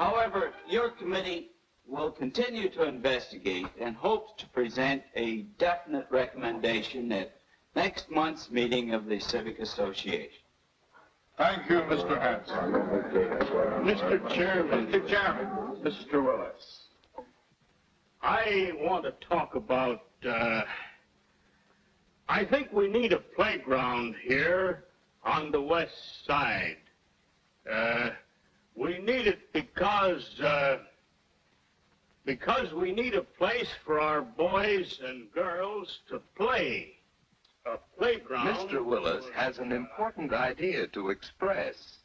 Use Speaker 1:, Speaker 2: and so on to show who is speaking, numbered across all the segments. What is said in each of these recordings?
Speaker 1: However, your committee will continue to investigate and hopes to present a definite recommendation at next month's meeting of the Civic Association.
Speaker 2: Thank you, Mr. Hanson. Mr. Chairman. Mr. Chairman. Mr. Willis.
Speaker 3: I want to talk about, I think we need a playground here on the west side. We need it because we need a place for our boys and girls to play. A playground.
Speaker 4: Mr. Willis has an important idea to express,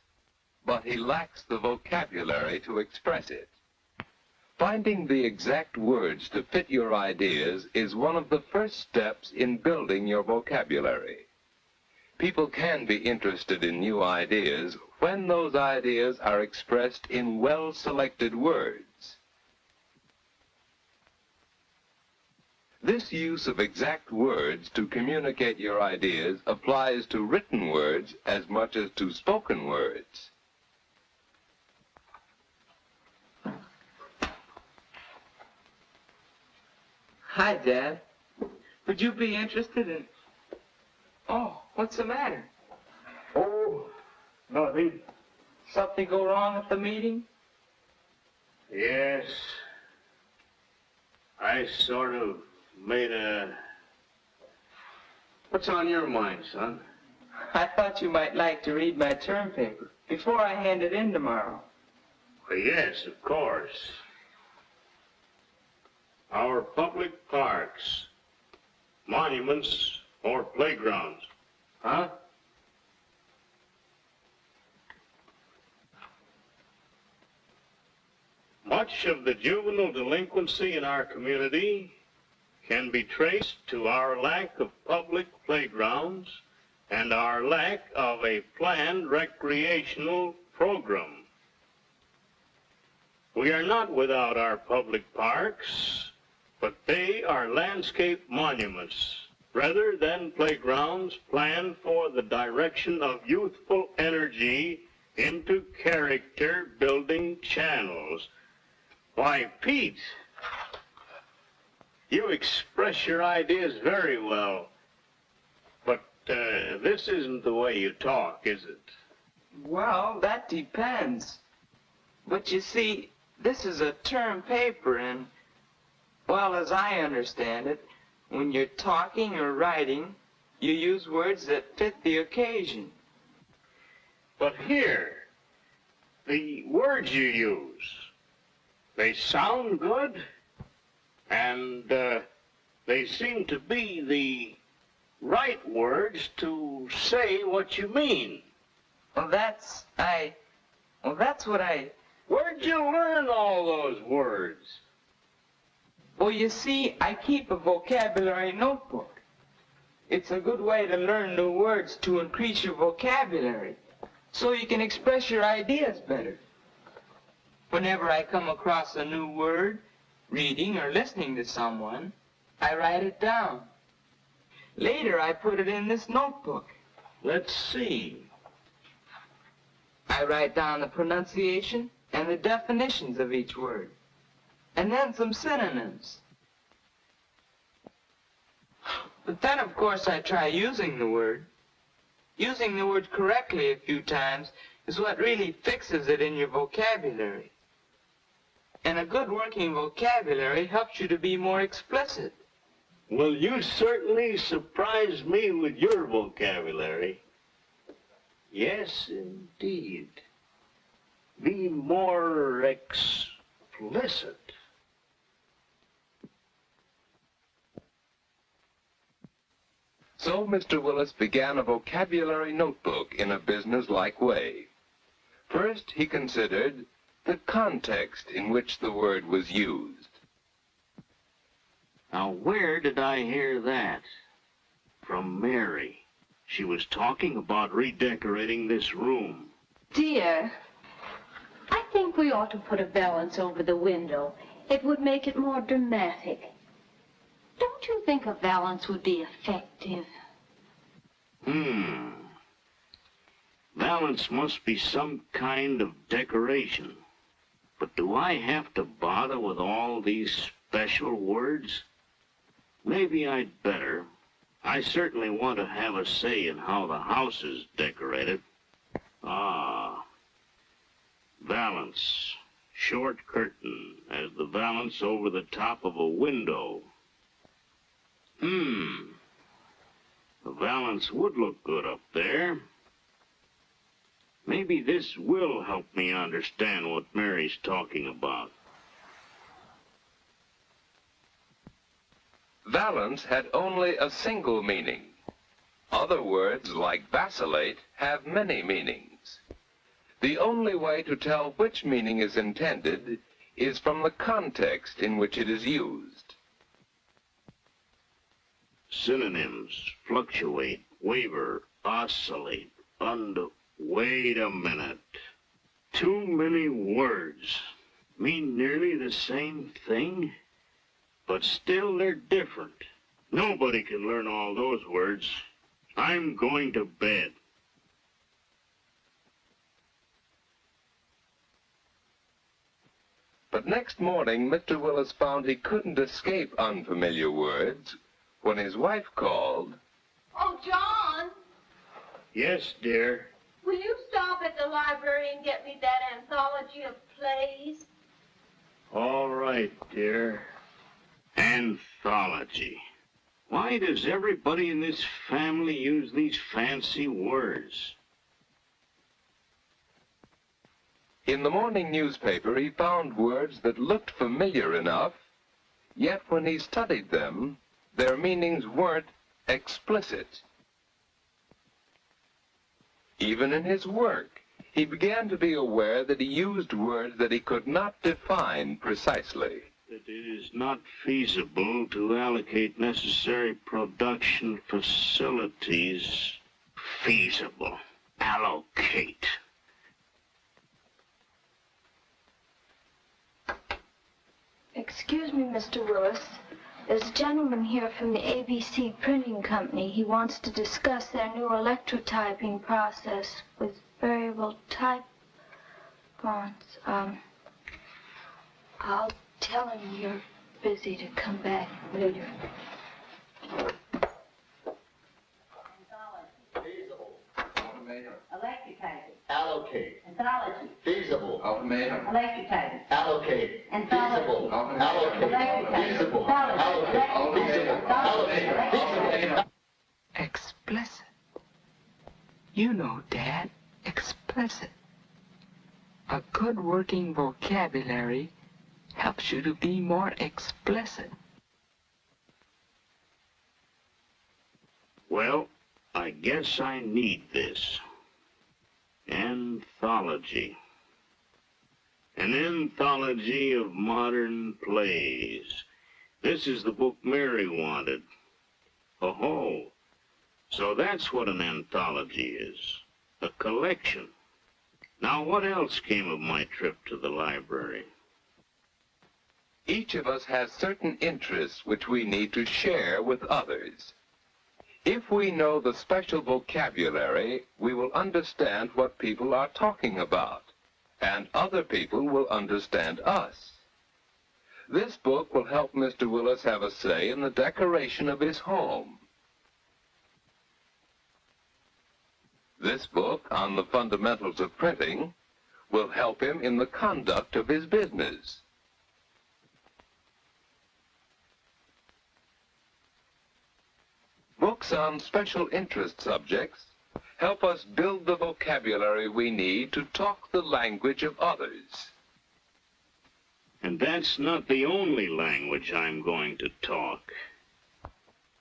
Speaker 4: but he lacks the vocabulary to express it. Finding the exact words to fit your ideas is one of the first steps in building your vocabulary. People can be interested in new ideas when those ideas are expressed in well-selected words. This use of exact words to communicate your ideas applies to written words as much as to spoken words.
Speaker 5: Hi, Dad. Would you be interested in... Oh, what's the matter?
Speaker 3: Oh, nothing.
Speaker 5: Something go wrong at the meeting?
Speaker 3: Yes. I sort of made a... What's on your mind, son?
Speaker 5: I thought you might like to read my term paper before I hand it in tomorrow.
Speaker 3: Well, yes, of course. Our public parks, monuments, or playgrounds. Huh? Much of the juvenile delinquency in our community can be traced to our lack of public playgrounds and our lack of a planned recreational program. We are not without our public parks, but they are landscape monuments rather than playgrounds planned for the direction of youthful energy into character-building channels. Why, Pete, you express your ideas very well, but this isn't the way you talk, is it?
Speaker 5: Well, that depends. But you see, this is a term paper, and, well, as I understand it, when you're talking or writing, you use words that fit the occasion.
Speaker 3: But here, the words you use, they sound good, and they seem to be the right words to say what you mean.
Speaker 5: Well, that's what I...
Speaker 3: Where'd you learn all those words?
Speaker 5: Well, you see, I keep a vocabulary notebook. It's a good way to learn new words to increase your vocabulary, so you can express your ideas better. Whenever I come across a new word, reading or listening to someone, I write it down. Later, I put it in this notebook.
Speaker 3: Let's see.
Speaker 5: I write down the pronunciation and the definitions of each word, and then some synonyms. But then, of course, I try using the word. Using the word correctly a few times is what really fixes it in your vocabulary. And a good working vocabulary helps you to be more explicit.
Speaker 3: Well, you certainly surprised me with your vocabulary. Yes, indeed. Be more explicit.
Speaker 4: So Mr. Willis began a vocabulary notebook in a business-like way. First, he considered the context in which the word was used.
Speaker 3: Now, where did I hear that? From Mary. She was talking about redecorating this room.
Speaker 6: Dear, I think we ought to put a valance over the window. It would make it more dramatic. Don't you think a valance would be effective?
Speaker 3: Valance must be some kind of decoration. But do I have to bother with all these special words? Maybe I'd better. I certainly want to have a say in how the house is decorated. Ah, valance. Short curtain as the valance over the top of a window. The valance would look good up there. Maybe this will help me understand what Mary's talking about.
Speaker 4: Valance had only a single meaning. Other words, like vacillate, have many meanings. The only way to tell which meaning is intended is from the context in which it is used.
Speaker 3: Synonyms: fluctuate, waver, oscillate, Wait a minute. Too many words mean nearly the same thing, but still they're different. Nobody can learn all those words. I'm going to bed.
Speaker 4: But next morning, Mr. Willis found he couldn't escape unfamiliar words when his wife called.
Speaker 6: Oh, John,
Speaker 3: Yes, dear.
Speaker 6: will you stop at the library and get me that anthology of plays?
Speaker 3: All right, dear. Anthology. Why does everybody in this family use these fancy words?
Speaker 4: In the morning newspaper, he found words that looked familiar enough, yet when he studied them, their meanings weren't explicit. Even in his work, he began to be aware that he used words that he could not define precisely.
Speaker 3: That it is not feasible to allocate necessary production facilities. Feasible. Allocate.
Speaker 7: Excuse me, Mr. Willis. There's a gentleman here from the ABC Printing Company. He wants to discuss their new electrotyping process with variable type fonts. I'll tell him you're busy to come back later.
Speaker 8: Allocate.
Speaker 6: Anthology.
Speaker 8: Feasible.
Speaker 6: Electrotyping.
Speaker 8: Allocate.
Speaker 6: Anthology.
Speaker 8: Feasible. Allocate. Feasible. Allocate. Feasible. Allocate. Feasible.
Speaker 5: Explicit. You know, Dad, explicit. A good working vocabulary helps you to be more explicit.
Speaker 3: Well, I guess I need this. Anthology. An anthology of modern plays. This is the book Mary wanted. Oh, so that's what an anthology is. A collection. Now, what else came of my trip to the library?
Speaker 4: Each of us has certain interests which we need to share with others. If we know the special vocabulary, we will understand what people are talking about, and other people will understand us. This book will help Mr. Willis have a say in the decoration of his home. This book on the fundamentals of printing will help him in the conduct of his business. Books on special interest subjects help us build the vocabulary we need to talk the language of others.
Speaker 3: And that's not the only language I'm going to talk.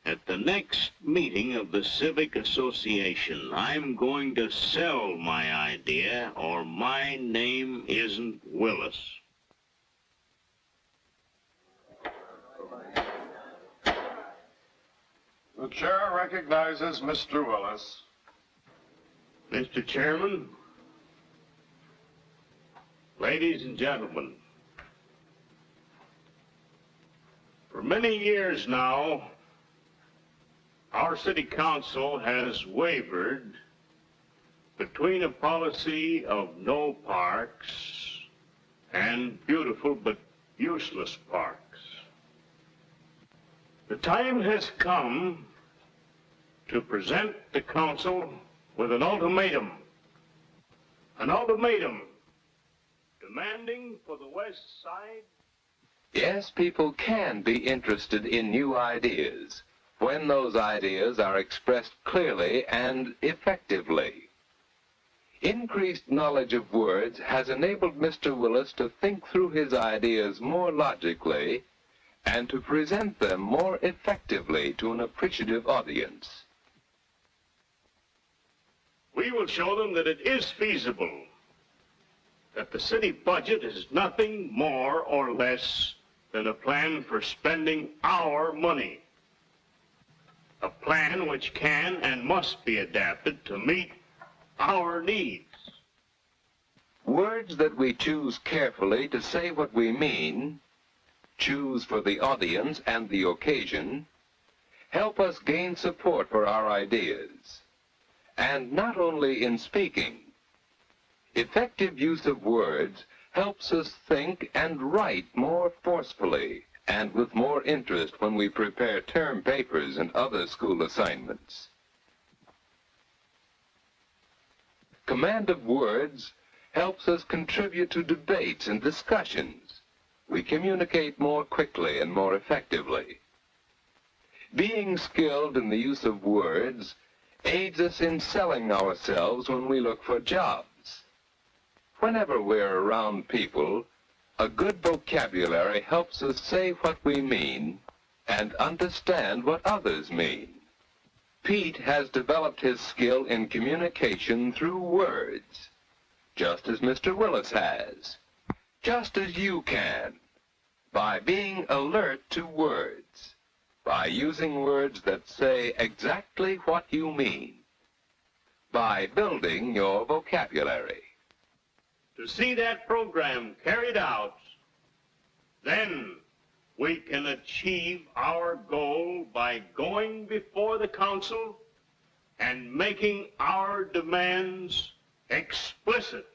Speaker 3: At the next meeting of the Civic Association, I'm going to sell my idea, or my name isn't Willis.
Speaker 2: The chair recognizes Mr. Willis.
Speaker 3: Mr. Chairman, ladies and gentlemen, for many years now, our city council has wavered between a policy of no parks and beautiful but useless parks. The time has come to present the council with an ultimatum demanding for the West Side.
Speaker 4: Yes, people can be interested in new ideas when those ideas are expressed clearly and effectively. Increased knowledge of words has enabled Mr. Willis to think through his ideas more logically and to present them more effectively to an appreciative audience.
Speaker 3: We will show them that it is feasible, that the city budget is nothing more or less than a plan for spending our money. A plan which can and must be adapted to meet our needs.
Speaker 4: Words that we choose carefully to say what we mean, choose for the audience and the occasion, help us gain support for our ideas. And not only in speaking. Effective use of words helps us think and write more forcefully and with more interest when we prepare term papers and other school assignments. Command of words helps us contribute to debates and discussions. We communicate more quickly and more effectively. Being skilled in the use of words aids us in selling ourselves when we look for jobs. Whenever we're around people, a good vocabulary helps us say what we mean and understand what others mean. Pete has developed his skill in communication through words, just as Mr. Willis has, just as you can, by being alert to words, by using words that say exactly what you mean, by building your vocabulary.
Speaker 3: To see that program carried out, then we can achieve our goal by going before the council and making our demands explicit.